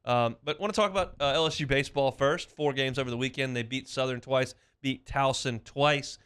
But want to talk about LSU baseball first. 4 games over the weekend. They beat Southern twice, beat Towson twice.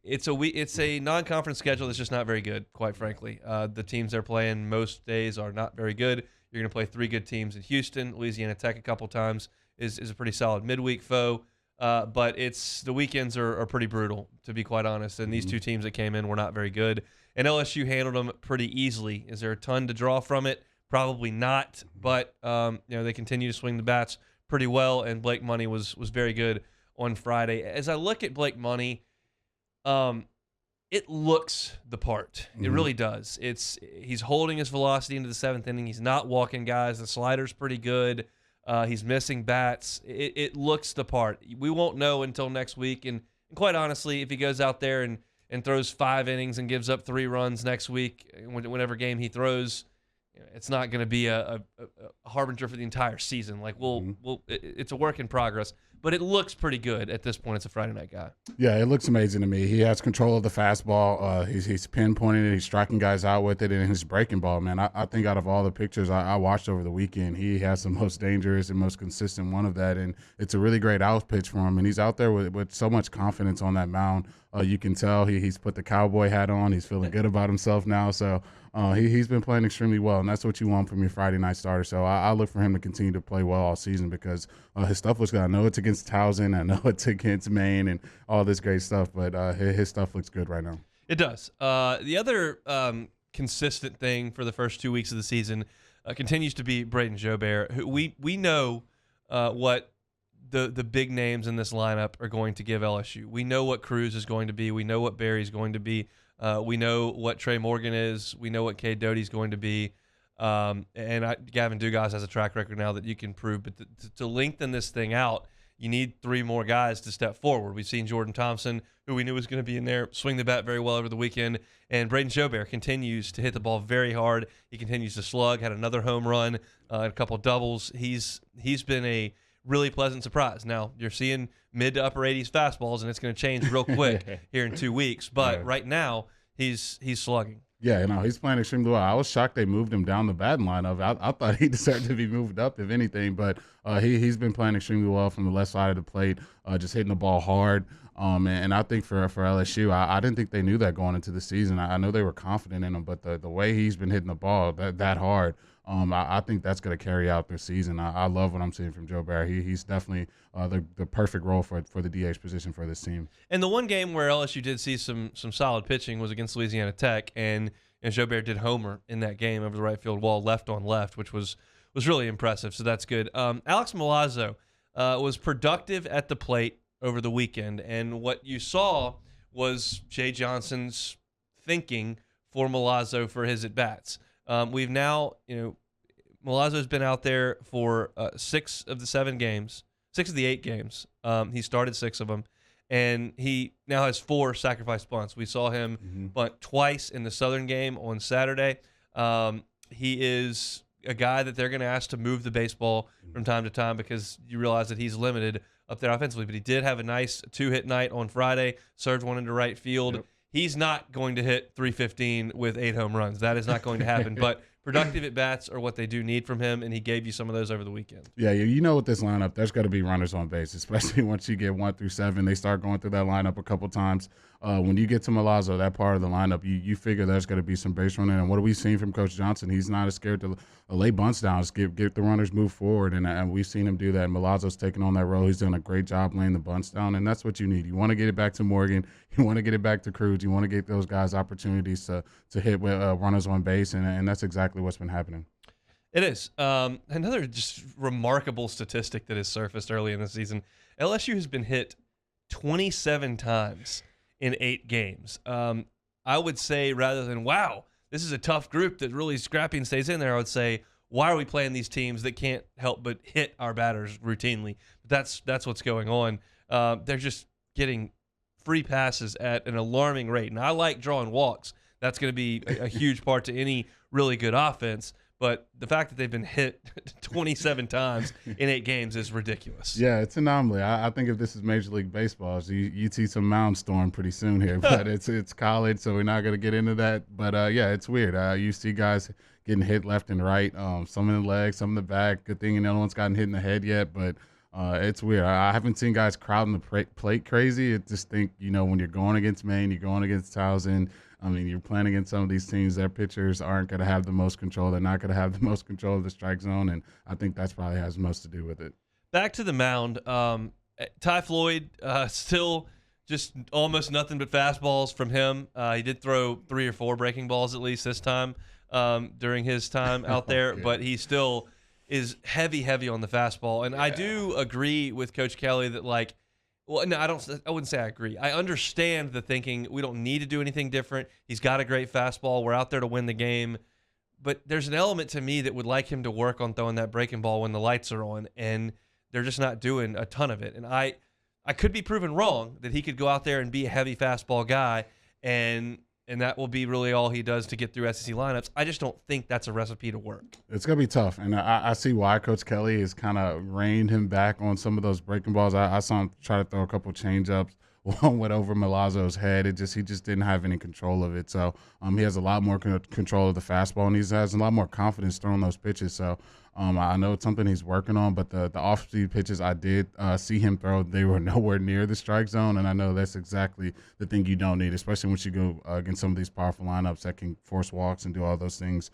It's a non-conference schedule that's just not very good, quite frankly. The teams they're playing most days are not very good. You're going to play 3 good teams in Houston. Louisiana Tech a couple times is a pretty solid midweek foe. But the weekends are pretty brutal, to be quite honest. And these 2 teams that came in were not very good. And LSU handled them pretty easily. Is there a ton to draw from it? Probably not. But they continue to swing the bats pretty well. And Blake Money was very good on Friday. As I look at Blake Money, it looks the part. It really does. He's holding his velocity into the 7th inning. He's not walking guys. The slider's pretty good. He's missing bats. It looks the part. We won't know until next week. And quite honestly, if he goes out there and throws 5 innings and gives up 3 runs next week, whenever game he throws, it's not going to be a harbinger for the entire season. Like it's a work in progress. But it looks pretty good at this point. It's a Friday night guy. Yeah, it looks amazing to me. He has control of the fastball. He's pinpointing it. He's striking guys out with it. And his breaking ball, man, I think out of all the pictures I watched over the weekend, he has the most dangerous and most consistent one of that. And it's a really great out pitch for him. And he's out there with so much confidence on that mound. You can tell he's put the cowboy hat on. He's feeling good about himself now. So he's been playing extremely well, and that's what you want from your Friday night starter. So I look for him to continue to play well all season because his stuff looks good. I know it's against Towson. I know it's against Maine and all this great stuff, but his stuff looks good right now. It does. The other consistent thing for the first 2 weeks of the season continues to be Braden Jobert, who we know what the big names in this lineup are going to give LSU. We know what Cruz is going to be. We know what Barry's going to be. We know what Trey Morgan is. We know what Cade Doty's going to be. Gavin Dugas has a track record now that you can prove. But to lengthen this thing out, you need 3 more guys to step forward. We've seen Jordan Thompson, who we knew was going to be in there, swing the bat very well over the weekend. And Braden Jobert continues to hit the ball very hard. He continues to slug, had another home run, a couple doubles. He's been a really pleasant surprise. Now, you're seeing mid to upper 80s fastballs, and it's going to change real quick here in 2 weeks. But right now, he's slugging. Yeah, he's playing extremely well. I was shocked they moved him down the batting lineup. I thought he deserved to be moved up, if anything. But he's been playing extremely well from the left side of the plate, just hitting the ball hard. And I think for LSU, I didn't think they knew that going into the season. I know they were confident in him, but the way he's been hitting the ball that hard, I think that's going to carry out this season. I love what I'm seeing from Jobert. He's definitely the perfect role for the DH position for this team. And the one game where LSU did see some solid pitching was against Louisiana Tech, and Jobert did homer in that game over the right field wall, left on left, which was really impressive. So that's good. Alex Milazzo was productive at the plate over the weekend, and what you saw was Jay Johnson's thinking for Milazzo for his at bats. We've now, Milazzo's been out there for 6 of the 8 games. He started 6 of them, and he now has 4 sacrifice bunts. We saw him bunt twice in the Southern game on Saturday. He is a guy that they're going to ask to move the baseball from time to time because you realize that he's limited up there offensively. But he did have a nice 2-hit night on Friday, surged one into right field. Yep. He's not going to hit 315 with 8 home runs. That is not going to happen. But productive at-bats are what they do need from him, and he gave you some of those over the weekend. Yeah, with this lineup, there's got to be runners on base, especially once you get 1 through 7. They start going through that lineup a couple times. When you get to Milazzo, that part of the lineup, you figure there's going to be some base running. And what have we seen from Coach Johnson? He's not as scared to lay bunts down, just get the runners move forward. And we've seen him do that. Milazzo's taking on that role. He's doing a great job laying the bunts down, and that's what you need. You want to get it back to Morgan. You want to get it back to Cruz. You want to get those guys opportunities to hit with runners on base, and that's exactly what's been happening. It is. Another just remarkable statistic that has surfaced early in the season. LSU has been hit 27 times in 8 games. I would say rather than, wow, this is a tough group that really scrappy and stays in there, I would say, why are we playing these teams that can't help but hit our batters routinely? That's what's going on. They're just getting free passes at an alarming rate. And I like drawing walks. That's going to be a huge part to any really good offense. but the fact that they've been hit 27 times in 8 games is ridiculous. Yeah, it's an anomaly. I think if this is Major League Baseball, so you'd see some mound storm pretty soon here. But it's college, so we're not going to get into that. But, yeah, it's weird. You see guys getting hit left and right, some in the legs, some in the back. Good thing no one's gotten hit in the head yet, but it's weird. I haven't seen guys crowding the plate crazy. I just think, when you're going against Maine, you're going against Towson, I mean, you're playing against some of these teams. Their pitchers aren't going to have the most control. They're not going to have the most control of the strike zone, and I think that's probably has most to do with it. Back to the mound, Ty Floyd, still just almost nothing but fastballs from him. He did throw 3 or 4 breaking balls at least this time during his time out there, but he still is heavy on the fastball. And I do agree with Coach Kelly that, like, well, no, I wouldn't say I agree. I understand the thinking. We don't need to do anything different. He's got a great fastball. We're out there to win the game. But there's an element to me that would like him to work on throwing that breaking ball when the lights are on, and they're just not doing a ton of it. And I could be proven wrong that he could go out there and be a heavy fastball guy, and that will be really all he does to get through SEC lineups. I just don't think that's a recipe to work. It's going to be tough, and I see why Coach Kelly has kind of reined him back on some of those breaking balls. I saw him try to throw a couple change-ups. One went over Milazzo's head. He just didn't have any control of it. So he has a lot more control of the fastball, and he has a lot more confidence throwing those pitches. So I know it's something he's working on, but the off-speed pitches I did see him throw, they were nowhere near the strike zone, and I know that's exactly the thing you don't need, especially once you go against some of these powerful lineups that can force walks and do all those things.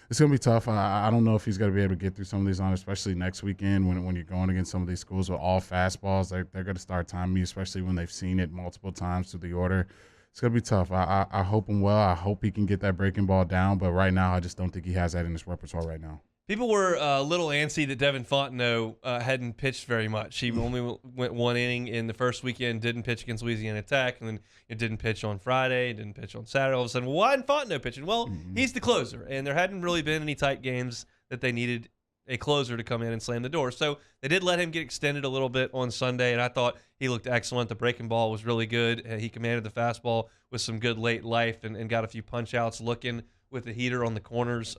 It's going to be tough. I don't know if he's going to be able to get through some of these lineups, especially next weekend when you're going against some of these schools with all fastballs. They're going to start timing you, especially when they've seen it multiple times through the order. It's going to be tough. I hope him well. I hope he can get that breaking ball down, but right now I just don't think he has that in his repertoire right now. People were a little antsy that Devin Fontenot hadn't pitched very much. He only went 1 inning in the first weekend, didn't pitch against Louisiana Tech, and then it didn't pitch on Friday, didn't pitch on Saturday. All of a sudden, why isn't Fontenot pitching? Well, he's the closer, and there hadn't really been any tight games that they needed a closer to come in and slam the door. So they did let him get extended a little bit on Sunday, and I thought he looked excellent. The breaking ball was really good. He commanded the fastball with some good late life and got a few punch-outs looking with the heater on the corners.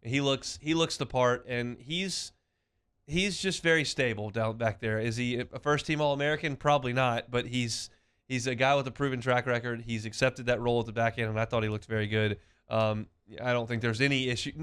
He looks the part, and he's just very stable down back there. Is he a first-team All-American? Probably not, but he's a guy with a proven track record. He's accepted that role at the back end, and I thought he looked very good. I don't think there's any issue.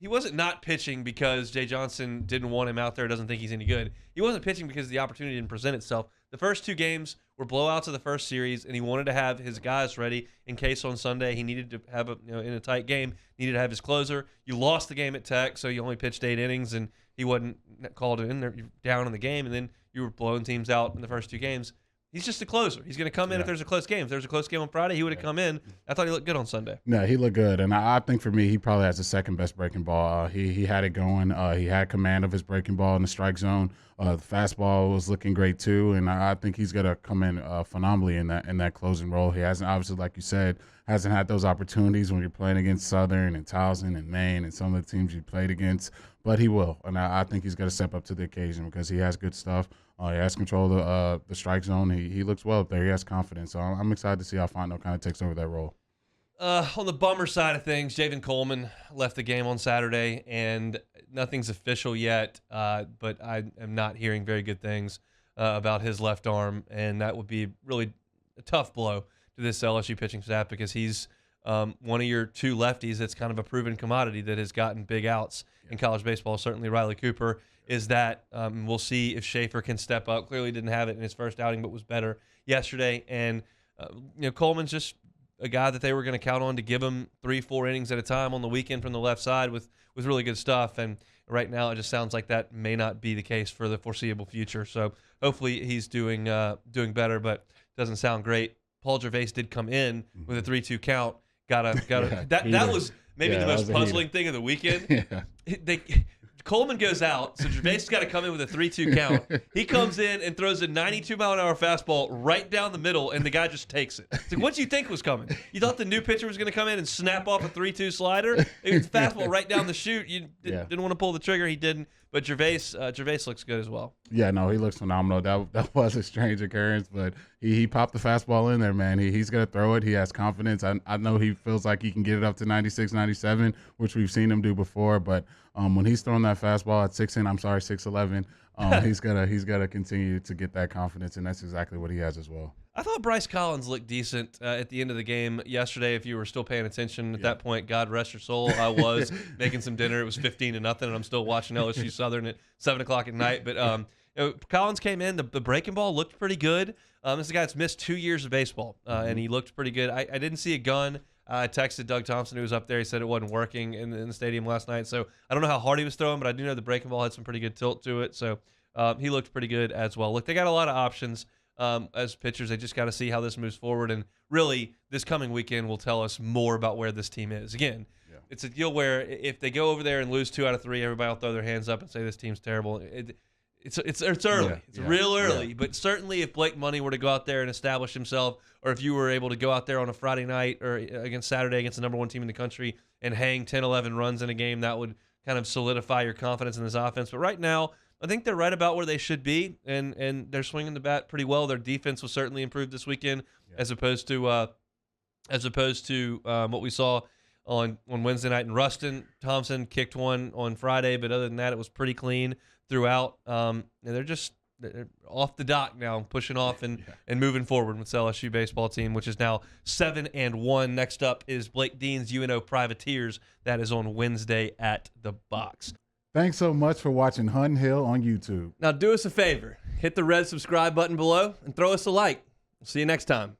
He wasn't not pitching because Jay Johnson didn't want him out there, doesn't think he's any good. He wasn't pitching because the opportunity didn't present itself. The first 2 games were blowouts of the first series, and he wanted to have his guys ready in case on Sunday he needed to have in a tight game, needed to have his closer. You lost the game at Tech, so you only pitched 8 innings, and he wasn't called in there. You're down in the game, and then you were blowing teams out in the first 2 games. He's just a closer. He's going to come in if there's a close game. If there's a close game on Friday, he would have come in. I thought he looked good on Sunday. No, he looked good, and I think for me, he probably has the second best breaking ball. He had it going. He had command of his breaking ball in the strike zone. The fastball was looking great too, and I think he's going to come in phenomenally in that closing role. He hasn't, obviously, like you said, hasn't had those opportunities when you're playing against Southern and Towson and Maine and some of the teams you played against, but he will, and I think he's going to step up to the occasion because he has good stuff. He has control of the strike zone. He looks well up there. He has confidence. So I'm excited to see how Fontenot kind of takes over that role. On the bummer side of things, Javen Coleman left the game on Saturday, and nothing's official yet, but I am not hearing very good things about his left arm, and that would be really a tough blow to this LSU pitching staff because he's one of your 2 lefties that's kind of a proven commodity that has gotten big outs in college baseball. Certainly Riley Cooper is that. We'll see if Schaefer can step up. Clearly didn't have it in his first outing, but was better yesterday. And Coleman's just a guy that they were going to count on to give him 3-4 innings at a time on the weekend from the left side with really good stuff. And right now it just sounds like that may not be the case for the foreseeable future. So hopefully he's doing better, but doesn't sound great. Paul Gervais did come in with a 3-2 count. That was maybe the most puzzling thing of the weekend. Coleman goes out, so Gervais got to come in with a 3-2 count. He comes in and throws a 92-mile-an-hour fastball right down the middle, and the guy just takes it. It's like, what did you think was coming? You thought the new pitcher was going to come in and snap off a 3-2 slider? It was fastball right down the chute. You didn't want to pull the trigger. He didn't. But Gervais looks good as well. Yeah, no, he looks phenomenal. That was a strange occurrence, but he popped the fastball in there, man. He's going to throw it. He has confidence. I know he feels like he can get it up to 96, 97, which we've seen him do before. But when he's throwing that fastball at 6'11", he's gonna continue to get that confidence, and that's exactly what he has as well. I thought Bryce Collins looked decent at the end of the game yesterday. If you were still paying attention at that point, God rest your soul. I was making some dinner. It was 15-0, and I'm still watching LSU Southern at 7 o'clock at night. But Collins came in. The breaking ball looked pretty good. This is a guy that's missed 2 years of baseball, and he looked pretty good. I didn't see a gun. I texted Doug Thompson, who was up there. He said it wasn't working in the stadium last night. So I don't know how hard he was throwing, but I do know the breaking ball had some pretty good tilt to it. So he looked pretty good as well. Look, they got a lot of options as pitchers. They just got to see how this moves forward. And really, this coming weekend will tell us more about where this team is. Again, it's a deal where if they go over there and lose 2 out of 3, everybody will throw their hands up and say this team's terrible. It's early. It's real early. But certainly if Blake Money were to go out there and establish himself, or if you were able to go out there on a Friday night or against Saturday against the number 1 team in the country and hang 10, 11 runs in a game, that would kind of solidify your confidence in this offense. But right now, I think they're right about where they should be, and they're swinging the bat pretty well. Their defense was certainly improved this weekend as opposed to what we saw on Wednesday night in Ruston. Thompson kicked one on Friday, but other than that, it was pretty clean throughout. And they're off the dock now, pushing off and moving forward with this LSU baseball team, which is now 7-1. Next up is Blake Dean's UNO Privateers. That is on Wednesday at the Box. Thanks so much for watching Hunt Hill on YouTube. Now do us a favor. Hit the red subscribe button below and throw us a like. We'll see you next time.